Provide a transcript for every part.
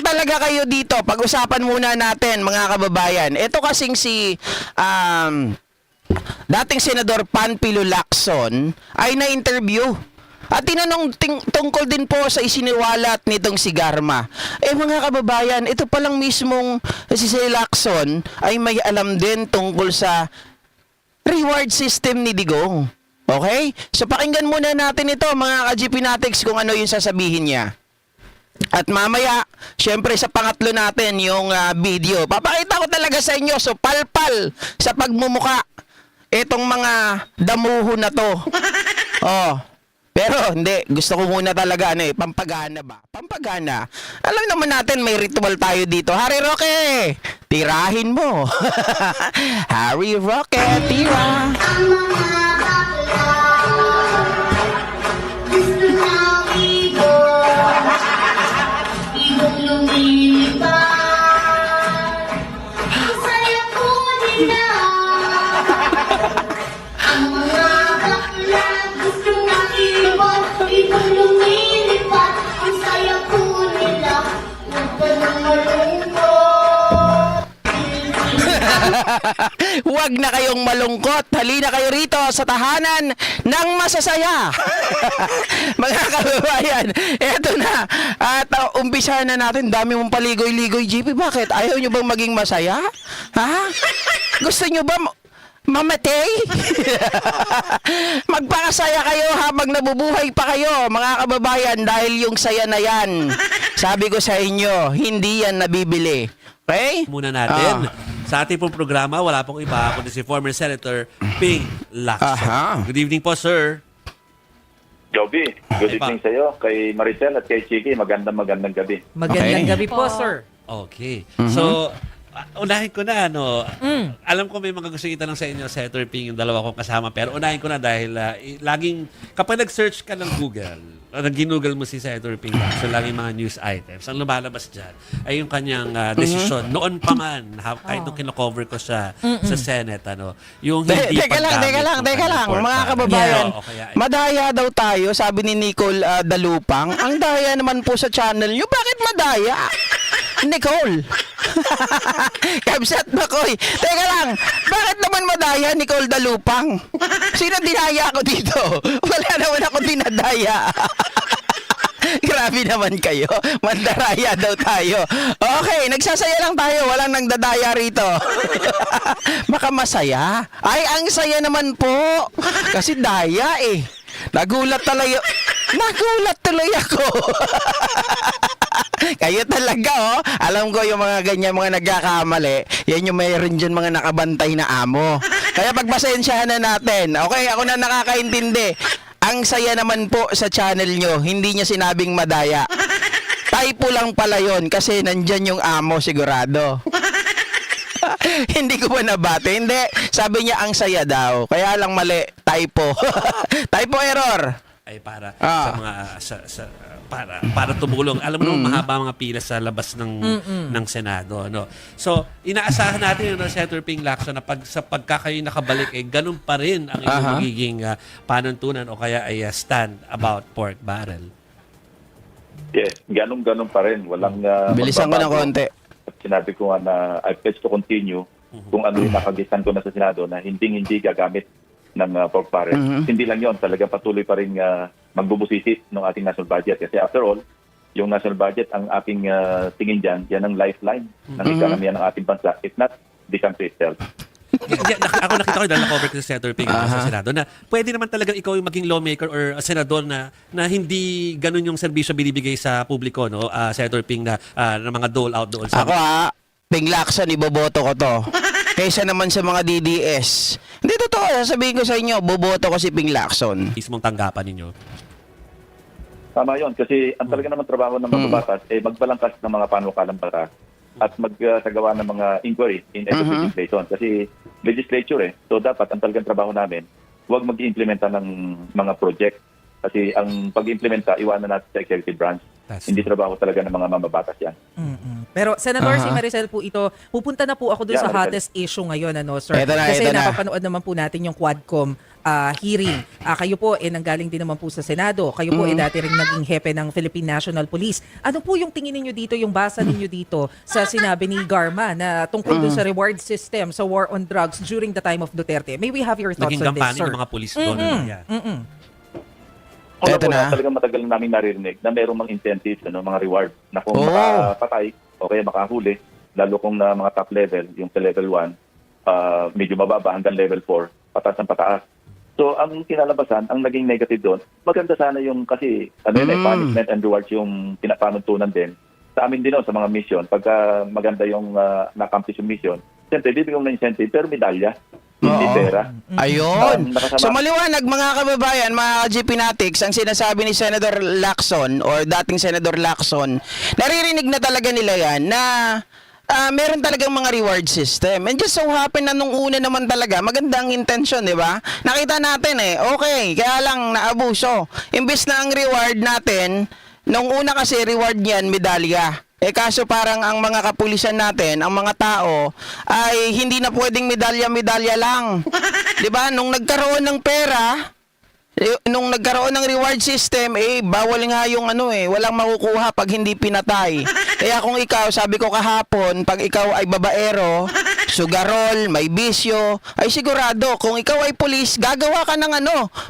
talaga kayo dito. Pag-usapan muna natin, mga kababayan. Ito kasing si dating Senador Panfilo Lacson ay na-interview. At tinanong tungkol din po sa isiniwalat nitong si Garma. Mga kababayan, ito palang mismong si Lacson ay may alam din tungkol sa reward system ni Digong. Okay? So pakinggan muna natin ito, mga ka-GP Natics, kung ano yung sasabihin niya. At mamaya, syempre sa pangatlo natin yung video. Papakita ko talaga sa inyo, so palpal sa pagmumuka itong mga damuho na to. Pero hindi, gusto ko muna talaga pampagana ba? Pampagana. Alam naman natin may ritual tayo dito. Harry Roque, tirahin mo. Harry Roque, tira. Gusto na ibon, ibon lumilipad. Ang saya po nila. Ang mga bakla gusto na ibon, ibon lumilipad. Ang saya po nila. Huwag ka nang malungkot. Huwag na kayong malungkot. Halina kayo rito sa tahanan ng masasaya. Mga kababayan, eto na. At umpisa na natin. Dami mong paligoy-ligoy, GP. Bakit? Ayaw nyo bang maging masaya? Ha? Gusto nyo ba mamatay? Magpakasaya kayo habang nabubuhay pa kayo, mga kababayan, dahil yung saya na yan, sabi ko sa inyo, hindi yan nabibili. Okay? Muna natin. Sa ating pong programa, wala pong iba kundi si former Senator Ping Lacson. Aha. Good evening po, sir. Joby, good Ay, evening sa iyo, kay Maricel at kay Chiki. Magandang gabi. Magandang Okay. gabi po, sir. Okay. So, unahin ko na, alam ko may mga gusto itanong sa inyo, Senator Ping, yung dalawa kong kasama, pero unahin ko na dahil laging, kapag nag-search ka ng Google, nag-Google mo si Senator Ping, so laging mga news items, ang lumalabas dyan ay yung kanyang desisyon, noon pa man, kahit nung kinocover ko siya sa Senate, yung hindi Teka lang, mga kababayan. Madaya daw tayo, sabi ni Nicole Dalupang. Ang daya naman po sa channel nyo. Bakit madaya? Nicole. Kabsat Makoy. Teka lang, bakit naman madaya, Nicole Dalupang? Sino dinaya ko dito? Wala naman ako dinadaya. Grabe naman kayo. Mandaraya daw tayo. Okay, nagsasaya lang tayo. Walang nagdadaya rito. Baka masaya. Ay, ang saya naman po. Kasi daya eh. Nagulat tuloy ako. Kayo talaga Alam ko yung mga ganyan, mga nagkakamali. Yan yung mayroon dyan mga nakabantay na amo. Kaya pagpasensyahan na natin. Okay, ako na nakakaintindi. Ang saya naman po sa channel nyo, hindi niya sinabing madaya. Typo lang pala yun kasi nandyan yung amo sigurado. Hindi ko ba nabate? Hindi. Sabi niya ang saya daw. Kaya lang mali. Typo. Typo error. Ay para sa mga para tumulong. Alam mo naman mahaba mga pila sa labas ng Senado, So, inaasahan natin Senator Ping Lacson na sa pagkakayo nakabalik ganun pa rin ang inyong magiging panuntunan o kaya ay stand about pork barrel. Yes, ganun pa rin. Walang Bilisan ko ng konti. At sinabi ko nga na I pledge to continue kung ano yung nakagitan ko na sa Senado na hindi gagamit ng pork barrel. Hindi lang yon, talaga patuloy pa rin magbubusisit ng ating national budget. Kasi after all, yung national budget, ang ating tingin dyan, yan ang lifeline ng ekonomiya ng ating bansa. If not, the country itself. Ako nakita ko dahil na-cover ko sa Senator Ping sa Senado na pwede naman talaga ikaw yung maging lawmaker or senador na hindi ganun yung serbisyo binibigay sa publiko, Senator Ping na mga dole out doon sa... Ako Ping Lacson, iboboto ko to. Kaysa naman sa mga DDS. Hindi totoo, sasabihin ko sa inyo, boboto ko si Ping Lacson. Mismong tanggapan ninyo. Tama yon, kasi ang talaga naman trabaho ng mga batas magbalangkas ng mga panukalang batas at magsagawa ng mga inquiry in legislation. Kasi legislature so dapat ang talagang trabaho namin, huwag mag-implementa ng mga project. Kasi ang pag-implementa, iwanan natin sa executive branch. That's Hindi trabaho talaga ng mga mamabatas yan. Pero Senator, Aha. si Maricel po ito, pupunta na po ako dun Yeah, sa Maricel. hottest issue ngayon, ano, sir. Eto na, Kasi eto na. napapanood naman po natin yung Quadcom hearing. Kayo po, nanggaling din naman po sa Senado. Kayo po, dati rin naging hepe ng Philippine National Police. Ano po yung tingin ninyo dito, yung basa ninyo dito sa sinabi ni Garma na tungkol dun sa reward system sa war on drugs during the time of Duterte? May we have your thoughts Naging on this, kampanya sir? ng mga pulis doon. Ano, yeah. Una Eto po na. talagang matagal na namin naririnig na mayroong mga incentives, mga reward na kung Oo. makapatay o kaya makahuli, lalo kung na mga top level, yung sa level 1, medyo mababa hanggang level 4, pataas ng pataas. So, ang kinalabasan, ang naging negative doon, maganda sana yung kasi, punishment and rewards yung pinapanuntunan din. Sa amin din sa mga mission, pagka maganda yung na-accomplish yung mission, siyempre, bibigyan ng incentive, pero medalya, hindi Oo. pera. Ayun. Nakasama- So maliwanag mga kababayan, mga GP Natics, ang sinasabi ni Senator Lacson or dating Senator Lacson, naririnig na talaga nila yan na meron talagang mga reward system. And just so happen na nung una naman talaga, magandang intention, di ba? Nakita natin okay, kaya lang naabuso. Imbes na ang reward natin, nung una kasi reward niyan, medalya. Kaso parang ang mga kapulisan natin, ang mga tao, ay hindi na pwedeng medalya-medalya lang. 'Di ba? Nung nagkaroon ng pera, nung nagkaroon ng reward system, bawal nga yung walang makukuha pag hindi pinatay. Kaya kung ikaw, sabi ko kahapon, pag ikaw ay babaero, sugarol, may bisyo, ay sigurado, kung ikaw ay pulis, gagawa ka ng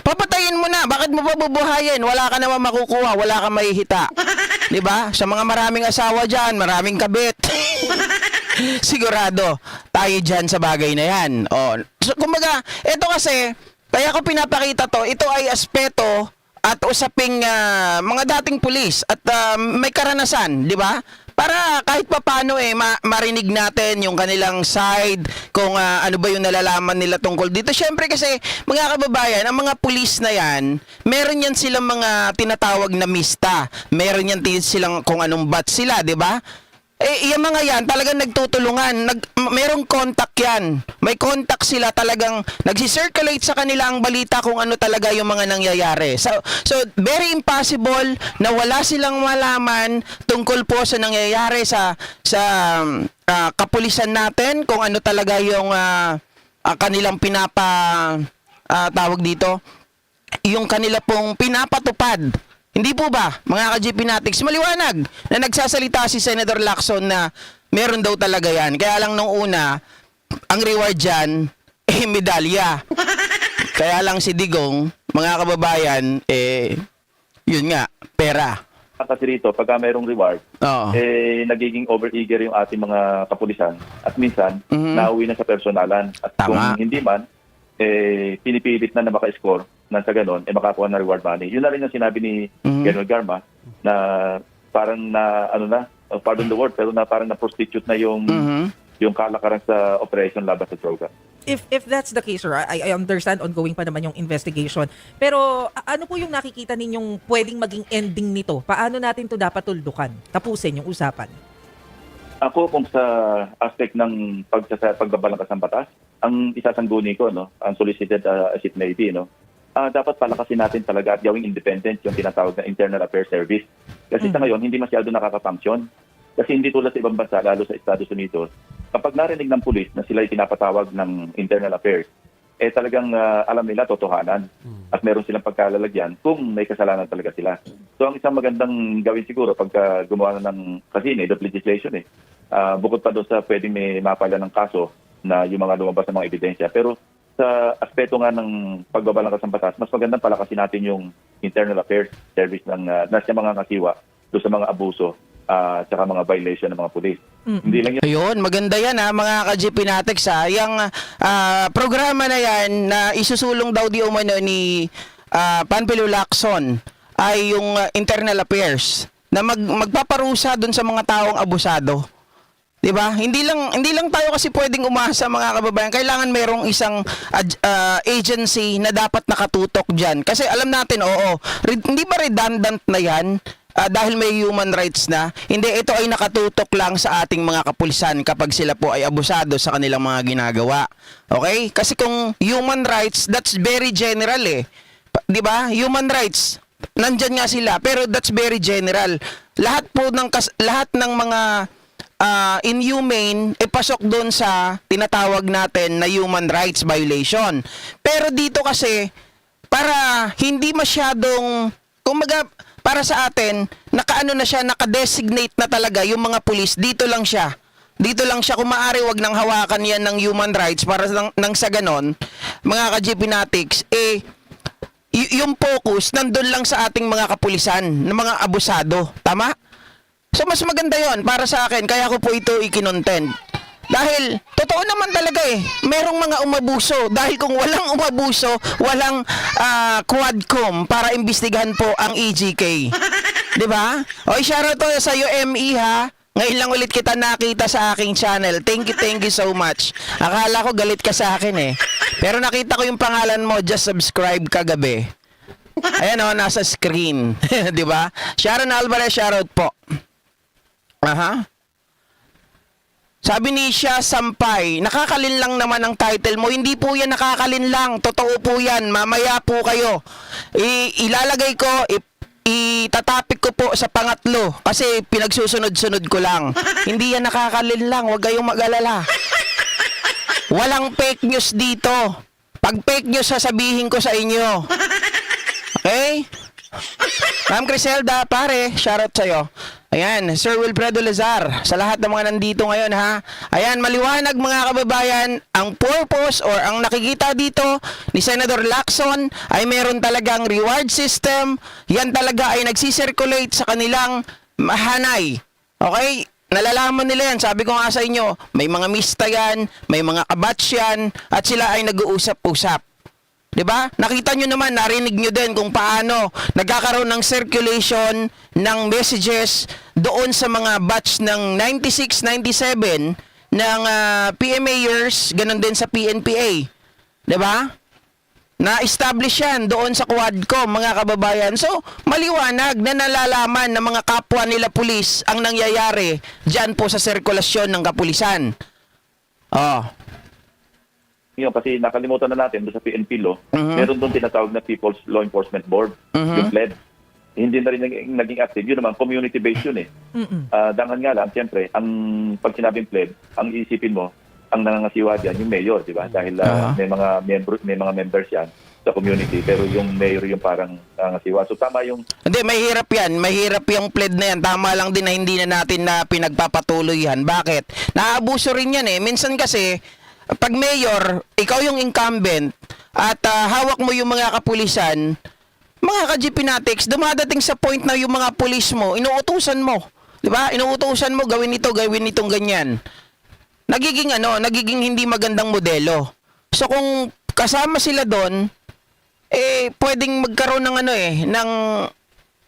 papatayin mo na. Bakit mo pa bubuhayin? Wala ka naman makukuha, wala ka mahihita. 'Di ba? Sa mga maraming asawa diyan, maraming kabit. Sigurado tayo diyan sa bagay na 'yan. So kumbaga, ito kasi kaya ko pinapakita to, ito ay aspeto at usaping mga dating pulis at may karanasan, 'di ba? Para kahit papaano marinig natin yung kanilang side, kung ano ba yung nalalaman nila tungkol dito. Syempre kasi, mga kababayan, ang mga pulis na yan, meron yan silang mga tinatawag na mista. Meron yan silang kung anong batch sila, di ba? Yung mga yan, talagang nagtutulungan. Merong contact yan. May contact sila, talagang nagsisirculate sa kanila ang balita kung ano talaga yung mga nangyayari. So very impossible na wala silang malaman tungkol po sa nangyayari sa kapulisan natin, kung ano talaga yung kanilang tawag dito, yung kanila pong pinapatupad. Hindi po ba, mga ka-GP Natics, maliwanag na nagsasalita si Senator Lacson na meron daw talaga yan. Kaya lang nung una, ang reward dyan, medalya. Kaya lang si Digong, mga kababayan, yun nga, pera. Kasi rito, pagka mayroong reward, Oo. nagiging overeager yung ating mga kapulisan at minsan, nauwi na sa personalan. At Tama. kung hindi man, pinipilit na maka-score na sa ganon, makakuha na reward money. Yun na rin ang sinabi ni General Garma na parang pardon the word, pero na parang na-prostitute na yung kalakaran sa operation laban sa droga. If that's the case, sir, I understand ongoing pa naman yung investigation. Pero ano po yung nakikita ninyong pwedeng maging ending nito? Paano natin to dapat tuldukan? Tapusin yung usapan. Ako kung sa aspect ng pagbabalangkas ng batas, ang isasangguni ko, ang solicited as it may be, dapat palakasin natin talaga at gawing independent yung tinatawag na Internal Affairs Service. Kasi sa ngayon, hindi masyado nakaka-function. Kasi hindi tulad sa ibang bansa, lalo sa Estados Unidos, kapag narinig ng pulis na sila ay pinapatawag ng Internal Affairs, talagang alam nila totohanan at meron silang pagkalalagyan kung may kasalanan talaga sila. So ang isang magandang gawin siguro pagka gumawa na ng kasi legislation bukod pa doon sa pwedeng may mapala ng kaso na yung mga lumabas ng mga ebidensya. Pero sa aspeto nga ng pagbabalangkas ng batas, mas magandang palakasin natin yung Internal Affairs Service ng mga kasiwa doon sa mga abuso at saka mga violation ng mga pulis. Hindi lang yun. Ayun, maganda yan mga ka-GP Natics Yung programa na yan na isusulong daw di umano ni Panfilo Lacson ay yung Internal Affairs na magpaparusa dun sa mga taong abusado. 'Di ba? Hindi lang tayo kasi pwedeng umasa, mga kababayan. Kailangan merong isang agency na dapat nakatutok diyan. Kasi alam natin, hindi ba redundant na 'yan? Dahil may human rights na. Hindi, ito ay nakatutok lang sa ating mga kapulisan kapag sila po ay abusado sa kanilang mga ginagawa. Okay? Kasi kung human rights, that's very general 'di ba? Human rights. nandyan nga sila, pero that's very general. Lahat po lahat ng mga inhumane pasok doon sa tinatawag natin na human rights violation. Pero dito kasi para hindi masyadong kumbaga para sa atin nakaano na siya, naka-designate na talaga yung mga pulis, dito lang siya. Dito lang siya, kung maaari wag nang hawakan yan ng human rights para nang sa ganon, mga ka-GP Natics, yung focus nandun lang sa ating mga kapulisan, ng mga abusado. Tama? So mas maganda yon para sa akin, kaya ko po ito ikinontent. Dahil, totoo naman talaga merong mga umabuso. Dahil kung walang umabuso, walang quadcom para imbestigahan po ang EJK. Diba? O, shoutout to sa iyo, ME ha. Ngayon lang ulit kita nakita sa aking channel. Thank you so much. Akala ko galit ka sa akin Pero nakita ko yung pangalan mo, just subscribe kagabi. Ayan nasa screen. Diba? Sharon Alvarez, shoutout po. Aha. Sabi ni Shia Sampay, nakakalin lang naman ang title mo. Hindi po yan nakakalin lang. Totoo po yan. Mamaya po kayo. Ilalagay ko, itatapik ko po sa pangatlo. Kasi pinagsusunod-sunod ko lang. Hindi yan nakakalin lang. Huwag kayong mag-alala. Walang fake news dito. Pag fake news, sasabihin ko sa inyo. Okay? Ma'am Criselda, pare, shoutout sa'yo. Ayan, Sir Wilfredo Lazar, sa lahat ng mga nandito ngayon ha. Ayan, maliwanag mga kababayan, ang purpose or ang nakikita dito ni Senator Lacson ay meron talagang reward system. Yan talaga ay nagsisirculate sa kanilang hanay. Okay? Nalalaman nila yan. Sabi ko nga sa inyo, may mga mista yan, may mga kabatch yan, at sila ay nag-uusap-usap. 'Di ba? Nakita nyo naman, narinig nyo din kung paano nagkakaroon ng circulation ng messages doon sa mga batch ng 96, 97 ng PMAers, ganun din sa PNPA. 'Di ba? Na-establish yan doon sa Quadcom, mga kababayan. So, maliwanag na nalalaman ng mga kapwa nila pulis ang nangyayari dyan po sa sirkulasyon ng kapulisan. Oh. Yun, kasi nakalimutan na natin doon sa PNP law, meron doon tinatawag na People's Law Enforcement Board, yung PLED. Hindi na rin naging active. Yun naman, community-based yun dangan nga lang, siyempre, pag sinabing PLED, ang iisipin mo, ang nangangasiwa dyan, yung mayor, di ba? Dahil may mga members yan sa community, pero yung mayor yung parang nangangasiwa. So tama yung... Hindi, mahirap yan. Mahirap yung pled na yan. Tama lang din na hindi na natin na pinagpapatuloy yan. Bakit? Naabuso rin yan Minsan kasi, pag mayor, ikaw yung incumbent at hawak mo yung mga kapulisan, mga ka-GP Natics, dumadating sa point na yung mga pulis mo, inuutusan mo. Di ba? Inuutusan mo, gawin itong ganyan. Nagiging hindi magandang modelo. So kung kasama sila doon, pwedeng magkaroon ng ng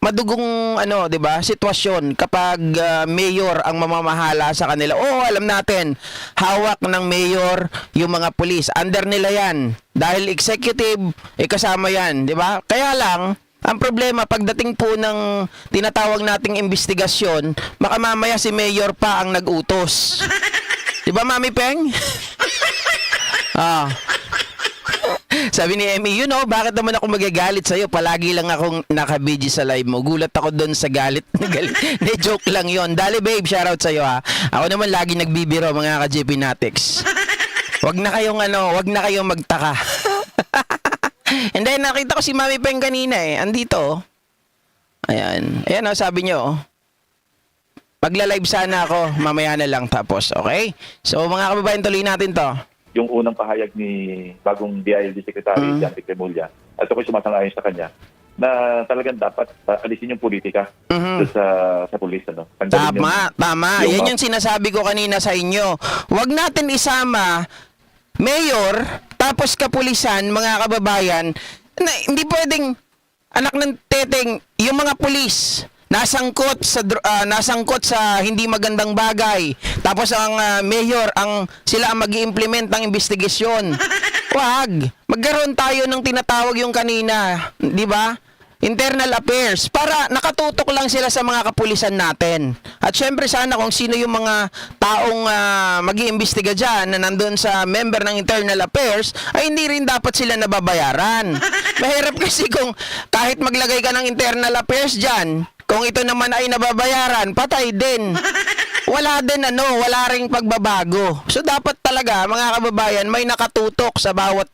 madugong 'di ba, sitwasyon kapag mayor ang mamamahala sa kanila. Alam natin, hawak ng mayor yung mga pulis. Under nila 'yan. Dahil executive, kasama 'yan, 'di ba? Kaya lang, ang problema pagdating po ng tinatawag nating investigasyon, baka mamaya si mayor pa ang nag-utos. 'Di ba, Mami Peng? Sabi ni Emmy, bakit naman ako magagalit sa'yo? Palagi lang akong nakabidyo sa live mo. Gulat ako doon sa galit. De, joke lang yon. Dali babe, shoutout sa'yo ha. Ako naman lagi nagbibiro mga ka-GP Natics. Wag na kayong magtaka. And then nakita ko si Mami Peng kanina andito. Ayan, sabi nyo. Magla-live sana ako, mamaya na lang tapos, okay? So mga kababayan, tuloy natin to. Yung unang pahayag ni bagong DILG Secretary John Vic Remulla, at ako'y sumasang-ayon sa kanya, na talagang dapat alisin yung politika doon sa pulis. Tama. Yan yung sinasabi ko kanina sa inyo. Huwag natin isama mayor, tapos kapulisan, mga kababayan, na hindi pwedeng anak ng teteng, yung mga pulis, nasangkot sa hindi magandang bagay. Tapos ang mayor sila ang mag-i-implement ng investigasyon. Wag. Magkaroon tayo ng tinatawag yung kanina, 'di ba? internal affairs para nakatutok lang sila sa mga kapulisan natin. At syempre sana kung sino yung mga taong mag-iimbestiga dyan na nandun sa member ng internal affairs ay hindi rin dapat sila nababayaran. Mahirap kasi kung kahit maglagay ka ng internal affairs dyan, kung ito naman ay nababayaran, patay din. Wala din wala ring pagbabago. So dapat talaga mga kababayan may nakatutok sa bawat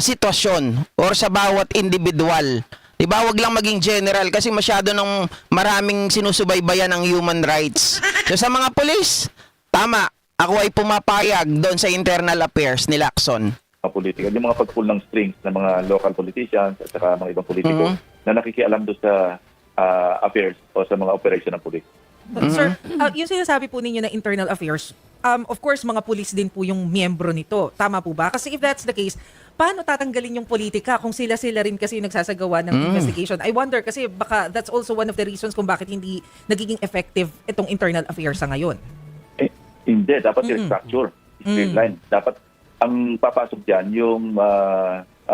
sitwasyon or sa bawat individual. 'Di ba? Wag lang maging general kasi masyado ng maraming sinusubaybayan ang human rights. So sa mga pulis, tama. Ako ay pumapayag doon sa internal affairs ni Lacson. Mga politika, yung mga pag-pull ng strings ng mga local politicians at saka mga ibang politiko na nakikialam doon sa affairs o sa mga operation ng pulis. Sir, yung sinasabi po ninyo na internal affairs, of course, mga pulis din po yung miyembro nito. Tama po ba? Kasi if that's the case, paano tatanggalin yung politika kung sila-sila rin kasi yung nagsasagawa ng investigation? I wonder kasi baka that's also one of the reasons kung bakit hindi nagiging effective itong internal affairs sa ngayon. Hindi, dapat i-restructure, streamline. Dapat ang papasok dyan yung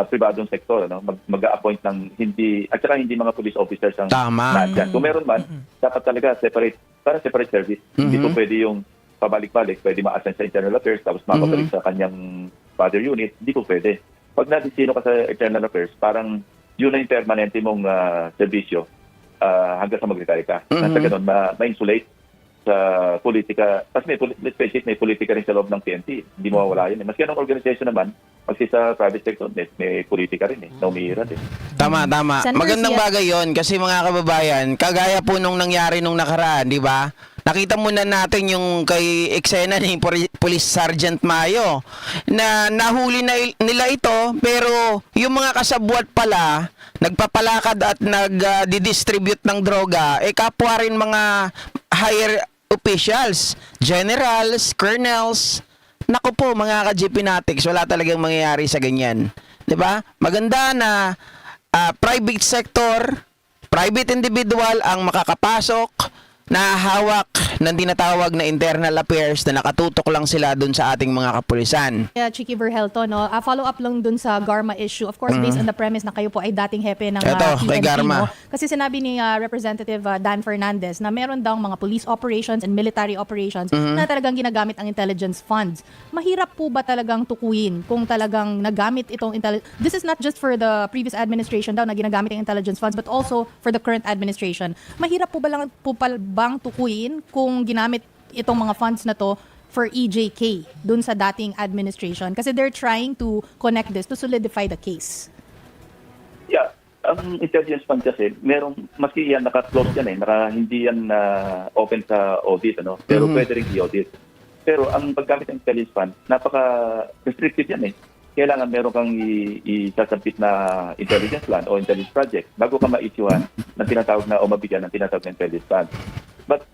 pribadong sektor, mag-a-appoint ng hindi, at saka hindi mga police officers ang Tama. nandyan. Kung meron man, dapat talaga separate service. Hindi po pwede yung pabalik-balik, pwede ma-assign sa internal affairs, tapos mapabalik sa kanyang father unit, hindi po pwede. Pag nadisino ka sa internal affairs, parang yun na yung permanente mong serbisyo hanggang sa mag-retire ka. Nasa ganun, ma-insulate sa politika. Kasi let's face it, may politika rin sa loob ng PNP. Hindi mo mawala yun. Maski anong organization naman, kasi sa private sector, may politika rin na umiirat eh. Tama. Senator Magandang Sia- bagay yon kasi mga kababayan, kagaya po nung nangyari nung nakaraan, di ba? Nakita muna natin yung kay eksena ni Police Sergeant Mayo na nahuli na nila ito pero yung mga kasabwat pala nagpapalakad at nag-distribute ng droga kapwa rin mga higher officials, generals, colonels. Naku po mga ka-GP Natics, wala talagang mangyayari sa ganyan. 'Di ba? Maganda na private sector, private individual ang makakapasok na hawak ng tinatawag na internal affairs na nakatutok lang sila dun sa ating mga kapulisan. Chicky Verhelto, no? Follow up lang dun sa Garma issue. Of course, based on the premise na kayo po ay dating hepe ng Eto, kay PNP, Garma. no? Kasi sinabi ni Representative Dan Fernandez na meron daw mga police operations and military operations na talagang ginagamit ang intelligence funds. Mahirap po ba talagang tukuyin kung talagang nagamit itong this is not just for the previous administration daw na ginagamit ang intelligence funds but also for the current administration. Mahirap po ba bang tukuyin kung ginamit itong mga funds na to for EJK dun sa dating administration? Kasi they're trying to connect this to solidify the case. Yeah, ang intelligence fund kasi, maski yan naka-close yan hindi yan open sa audit, pero pwede rin i-audit. Pero ang paggamit ng intelligence fund, napaka-restricted yan Kailangan meron kang isasampit na intelligence plan o intelligence project bago ka ma-issuehan ng tinatawag na o mabigyan ng tinatawag na intelligence fund. But,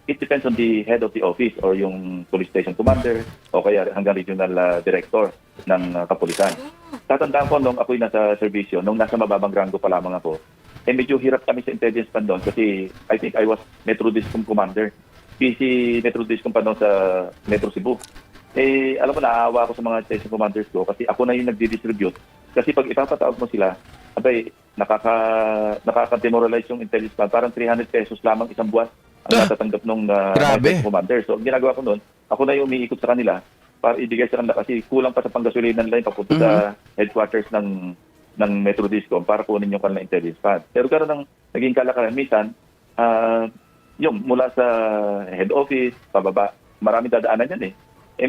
it depends on the head of the office or yung police station commander o kaya hanggang regional director ng kapulisan. Tatandaan ko nung ako'y nasa servisyo, nung nasa mababang rango pa lamang ako, medyo hirap kami sa intelligence fund doon kasi I think I was Metro Discom commander. PC Metro Discom pa doon sa Metro Cebu. Alam mo, naaawa ako sa mga station commanders ko kasi ako na yung nagdi-distribute. Kasi pag ipapatawag mo sila, nakaka-demoralize yung intelligence fund. Parang 300 pesos lamang isang buwan ang natatanggap ng station commander. So, ang ginagawa ko noon, ako na yung umiikot sa kanila para ibigay sa kanila kasi kulang pa sa panggasolinan line papunta sa headquarters ng Metro Discom para kunin yung kanilang intelligence fund. Pero karon naging kalakaran. Minsan, yung mula sa head office, pababa, maraming dadaanan yan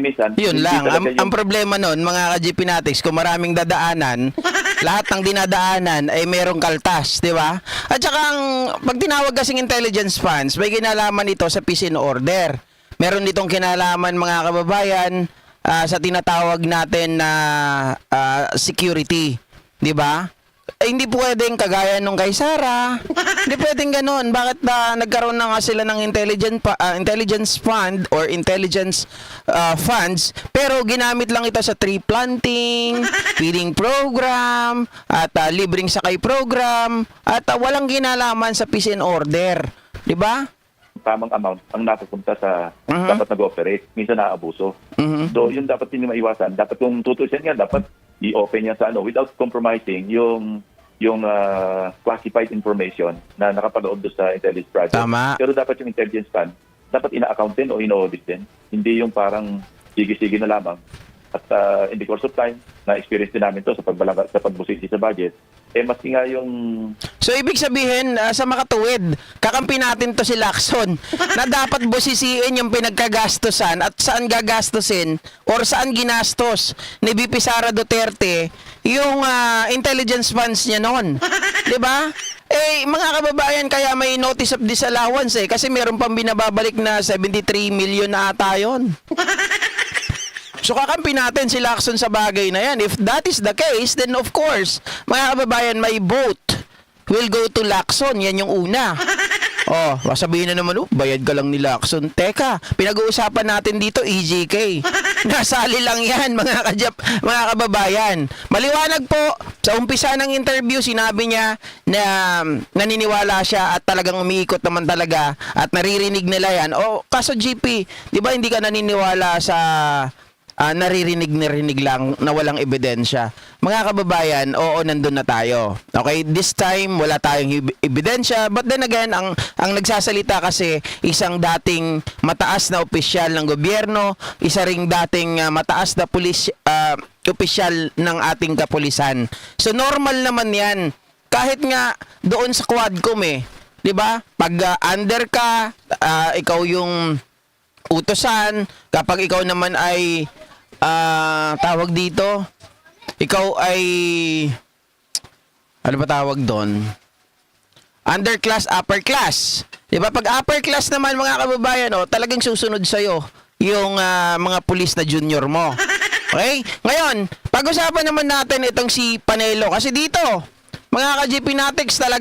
minsan, Yun hindi lang. talaga Ang problema nun, mga ka-GP Natics, kung maraming dadaanan, lahat ng dinadaanan ay merong kaltas, di ba? At saka, pag tinawag kasing intelligence funds, may kinalaman ito sa peace and order. Meron ditong kinalaman, mga kababayan, sa tinatawag natin na security, di ba? Hindi pwedeng kagaya nung kay Sara. Hindi pwedeng ganun. Bakit nagkaroon na nga sila ng intelligence fund or intelligence funds pero ginamit lang ito sa tree planting, feeding program, at libreng sakay program, at walang ginalaman sa peace and order. Di ba? Tamang amount ang napupunta sa dapat nag-operate. Minsan naaabuso. So, yun dapat hindi maiwasan. Dapat kung tutusin nga, dapat i-open niya sa without compromising yung yung classified information na nakapaloob doon sa intelligence project. Tama. Pero dapat yung intelligence fund, dapat ina-account din o ino-audit din. Hindi yung parang sige-sige na lamang. At in the course of time, na-experience din namin to sa pagbusisi sa budget, maski nga yung So, ibig sabihin, sa makatuwid, kakampi natin to si Lacson na dapat busisiin yung pinagkagastusan at saan gagastusin or saan ginastos ni VP Sara Duterte yung intelligence funds niya noon. 'Di ba? Mga kababayan, kaya may notice of disallowance kasi meron pang binababalik na 73 million na ata yun. So kakampi natin si Lacson sa bagay na yan. If that is the case, then of course, mga kababayan, may vote will go to Lacson. Yan yung una. Sabihin na naman, bayad ka lang ni Lacson. Teka, pinag-uusapan natin dito, EJK. Nasali lang yan, mga kababayan. Maliwanag po, sa umpisa ng interview, sinabi niya na naniniwala siya at talagang umiikot naman talaga at naririnig nila yan. Kaso GP, di ba hindi ka naniniwala sa naririnig lang na walang ebidensya? Mga kababayan, oo, nandun na tayo. Okay, this time wala tayong ebidensya, but then again, ang nagsasalita kasi isang dating mataas na opisyal ng gobyerno, isa ring dating mataas na opisyal ng ating kapulisan. So normal naman 'yan. Kahit nga doon sa Quadcom 'di ba? Pag under ka, ikaw yung utosan, kapag ikaw naman ay tawag dito, ikaw ay ano ba tawag doon? Underclass, upper class. 'Di ba? Pag upper class naman, mga kababayan, talagang susunod sa iyo yung mga pulis na junior mo. Okay? Ngayon, pag-usapan naman natin itong si Panelo kasi dito, mga ka-GP Natics talaga